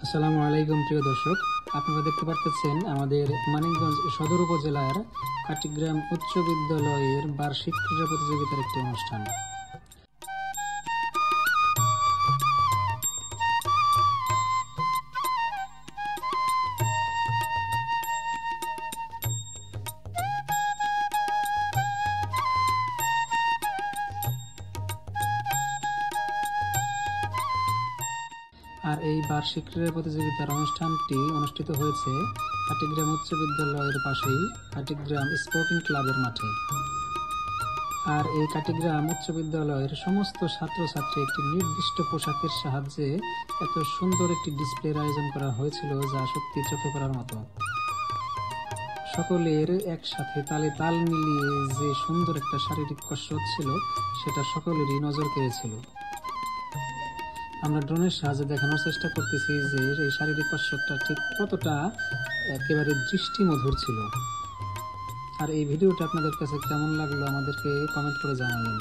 আসসালামু আলাইকুম প্রিয় দর্শক, আপনারা দেখতে পাচ্ছেন আমাদের মানিকগঞ্জ সদর উপজেলার কাটিগ্রাম উচ্চ বিদ্যালয়ের বার্ষিক ক্রীড়া প্রতিযোগিতার একটি অনুষ্ঠান। আর এই বার্ষিক ক্রীড়া প্রতিযোগিতার অনুষ্ঠানটি অনুষ্ঠিত হয়েছে কাটিগ্রাম উচ্চ বিদ্যালয়ের পাশেই কাটিগ্রাম স্পোর্টিং ক্লাবের মাঠে। আর এই কাটিগ্রাম উচ্চ বিদ্যালয়ের সমস্ত ছাত্রছাত্রী একটি নির্দিষ্ট পোশাকের সাহায্যে এত সুন্দর একটি ডিসপ্লের আয়োজন করা হয়েছিল, যা সত্যি চোখে পড়ার মতো। সকলের একসাথে তালে তাল মিলিয়ে যে সুন্দর একটা শারীরিক কসরত ছিল, সেটা সকলেরই নজর কেড়েছিল। আমরা ড্রোনের সাহায্যে দেখানোর চেষ্টা করতেছি যে এই শারীরিক কসরতটা ঠিক কতটা একেবারে দৃষ্টিমধুর ছিল। আর এই ভিডিওটা আপনাদের কাছে কেমন লাগলো আমাদেরকে কমেন্ট করে জানাবেন।